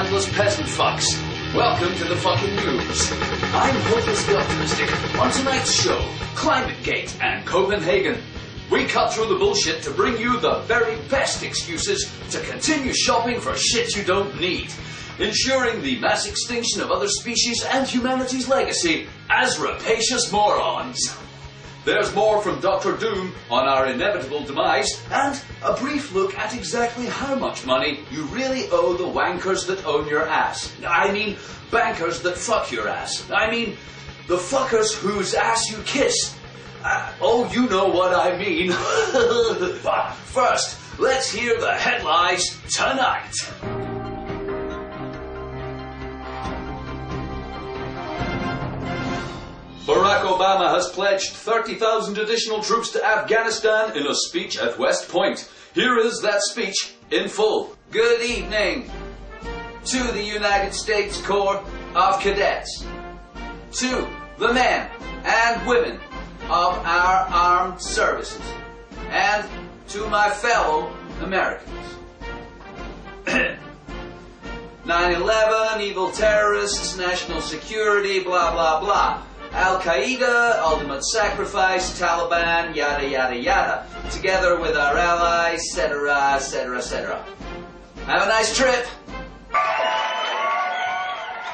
landless peasant fucks. Welcome to the fucking news. I'm hopelessly optimistic. On tonight's show, Climategate and Copenhagen. We cut through the bullshit to bring you the very best excuses to continue shopping for shit you don't need, ensuring the mass extinction of other species and humanity's legacy as rapacious morons. There's more from Dr. Doom on our inevitable demise, and a brief look at exactly how much money you really owe the wankers that own your ass. I mean, bankers that fuck your ass. I mean, the fuckers whose ass you kiss. Oh, you know what I mean. But first, let's hear the headlines tonight. Barack Obama has pledged 30,000 additional troops to Afghanistan in a speech at West Point. Here is that speech in full. Good evening to the United States Corps of Cadets, to the men and women of our armed services, and to my fellow Americans. 9/11, evil terrorists, national security, blah, blah, blah. Al-Qaeda, ultimate sacrifice, Taliban, yada, yada, yada. Together with our allies, etc., etc., etc. Have a nice trip.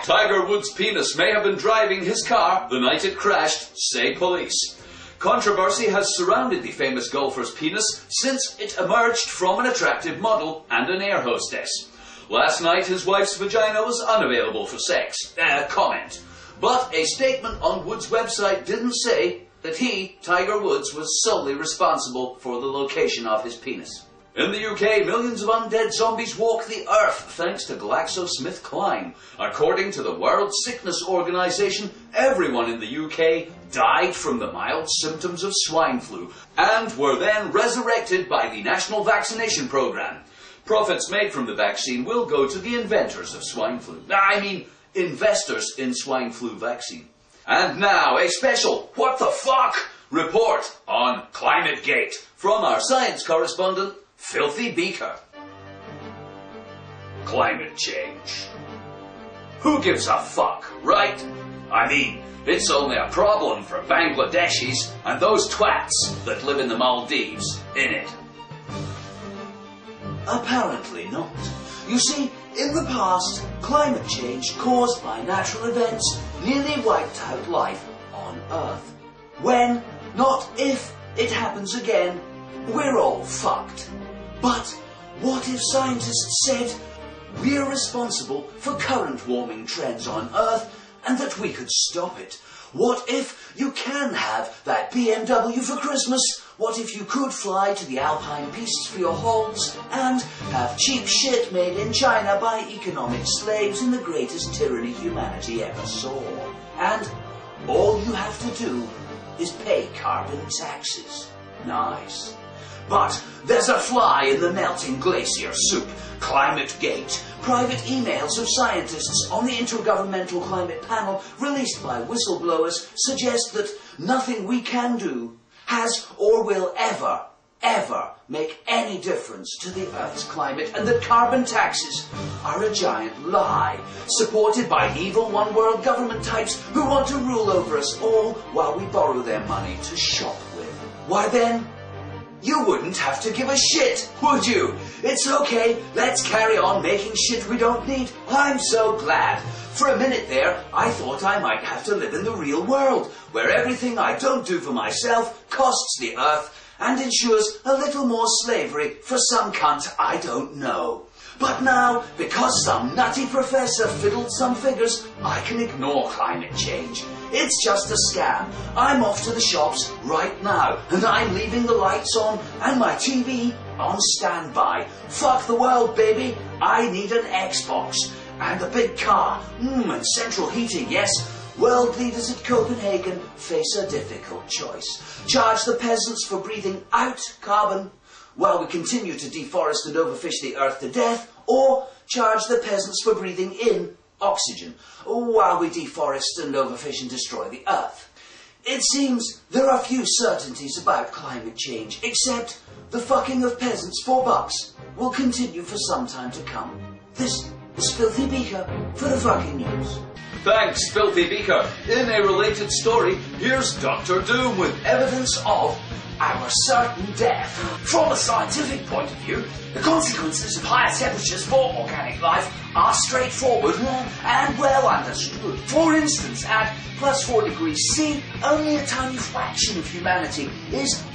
Tiger Woods' penis may have been driving his car the night it crashed, say police. Controversy has surrounded the famous golfer's penis since it emerged from an attractive model and an air hostess. Last night, his wife's vagina was unavailable for sex. Comment. But a statement on Woods' website didn't say that he, Tiger Woods, was solely responsible for the location of his penis. In the UK, millions of undead zombies walk the earth thanks to GlaxoSmithKline. According to the World Sickness Organization, everyone in the UK died from the mild symptoms of swine flu and were then resurrected by the National Vaccination Programme. Profits made from the vaccine will go to the inventors of swine flu. I mean, investors in swine flu vaccine. And now, a special What the Fuck report on Climategate from our science correspondent, Filthy Beaker. Climate change. Who gives a fuck, right? I mean, it's only a problem for Bangladeshis and those twats that live in the Maldives, innit? Apparently not. You see, in the past, climate change caused by natural events nearly wiped out life on Earth. When, not if, it happens again, we're all fucked. But what if scientists said we're responsible for current warming trends on Earth and that we could stop it? What if you can have that BMW for Christmas? What if you could fly to the Alpine Pistes for your halls and have cheap shit made in China by economic slaves in the greatest tyranny humanity ever saw? And all you have to do is pay carbon taxes. Nice. But there's a fly in the melting glacier soup. Climategate. Private emails of scientists on the Intergovernmental Climate Panel released by whistleblowers suggest that nothing we can do has or will ever make any difference to the Earth's climate, and that carbon taxes are a giant lie, supported by evil one-world government types who want to rule over us all while we borrow their money to shop with. Why then, you wouldn't have to give a shit, would you? It's okay, let's carry on making shit we don't need. I'm so glad. For a minute there, I thought I might have to live in the real world, where everything I don't do for myself costs the Earth and ensures a little more slavery for some cunt I don't know. But now, because some nutty professor fiddled some figures, I can ignore climate change. It's just a scam. I'm off to the shops right now, and I'm leaving the lights on and my TV on standby. Fuck the world, baby. I need an Xbox. And a big car. And central heating, yes. World leaders at Copenhagen face a difficult choice. Charge the peasants for breathing out carbon while we continue to deforest and overfish the earth to death, or charge the peasants for breathing in oxygen while we deforest and overfish and destroy the earth. It seems there are few certainties about climate change, except the fucking of peasants for bucks will continue for some time to come. This was Filthy Beaker for the fucking news. Thanks, Filthy Beaker. In a related story, here's Dr. Doom with evidence of our certain death. From a scientific point of view, the consequences of higher temperatures for organic life are straightforward and well understood. For instance, at plus 4 degrees C, only a tiny fraction of humanity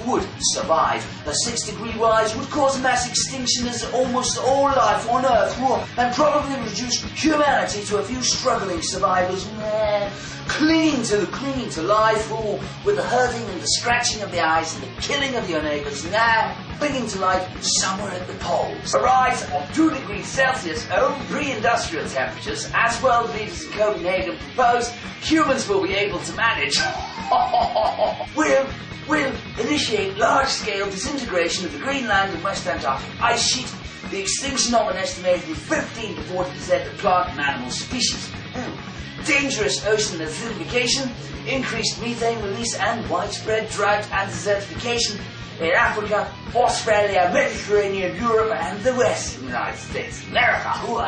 would survive. A 6-degree rise would cause mass extinction as almost all life on Earth would, and probably reduce humanity to a few struggling survivors clinging to life, with the hurting and the scratching of the eyes and the killing of your neighbours, clinging to life somewhere at the poles. A rise of 2 degrees Celsius over pre-industrial temperatures, as world leaders in Copenhagen propose, humans will be able to manage. will initiate large-scale disintegration of the Greenland and West Antarctic ice sheet, the extinction of an estimated 15 to 40% of plant and animal species. Dangerous ocean acidification, increased methane release, and widespread drought and desertification in Africa, Australia, Mediterranean, Europe, and the Western United States of America. Oh,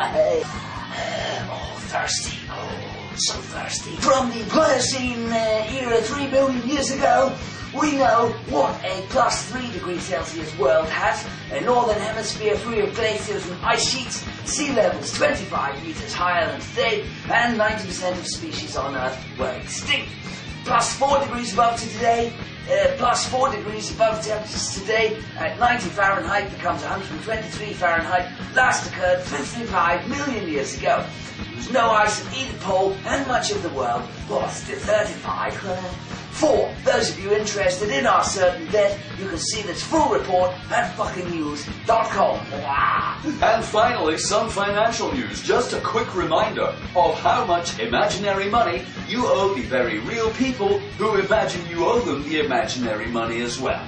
thirsty. Oh, so thirsty. From the Pliocene era 3 billion years ago, we know what a plus 3 degrees Celsius world has. A northern hemisphere free of glaciers and ice sheets, sea levels 25 meters higher than today, and 90% of species on Earth were extinct. Plus 4 degrees above today, plus 4 degrees above temperatures today at 90 Fahrenheit becomes 123 Fahrenheit. Last occurred 55 million years ago. There was no ice at either pole, and much of the world was desertified. For those of you interested in our certain death, you can see this full report at fuckingnews.com. And finally, some financial news. Just a quick reminder of how much imaginary money you owe the very real people who imagine you owe them the imaginary money as well.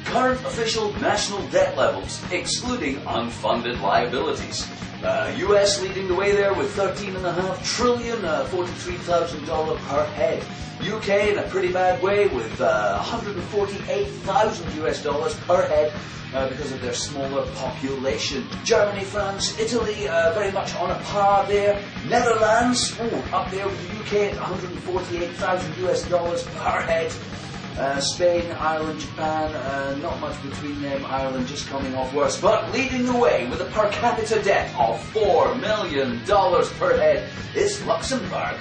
Current official national debt levels, excluding unfunded liabilities. US leading the way there with $13.5 trillion, $43,000 per head. UK in a pretty bad way with $148,000 US per head because of their smaller population. Germany, France, Italy very much on a par there. Netherlands up there with the UK at $148,000 US per head. Spain, Ireland, Japan, not much between them. Ireland just coming off worse, but leading the way with a per capita debt of $4 million per head is Luxembourg,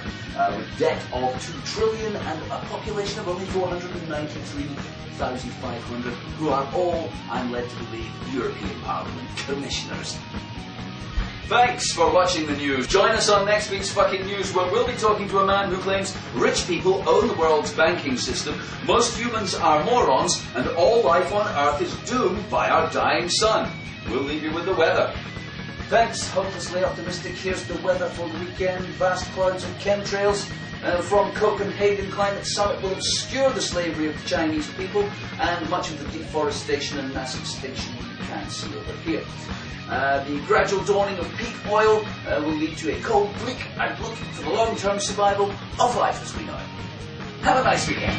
with debt of $2 trillion and a population of only 493,500, who are all, I'm led to believe, European Parliament commissioners. Thanks for watching the news. Join us on next week's Fucking News, where we'll be talking to a man who claims rich people own the world's banking system, most humans are morons, and all life on Earth is doomed by our dying sun. We'll leave you with the weather. Thanks, hopelessly optimistic. Here's the weather for the weekend. Vast clouds and chemtrails from Copenhagen Climate Summit will obscure the slavery of the Chinese people and much of the deforestation and mass extinction you can see over here. The gradual dawning of peak oil will lead to a cold, bleak outlook for the long-term survival of life as we know it. Have a nice weekend.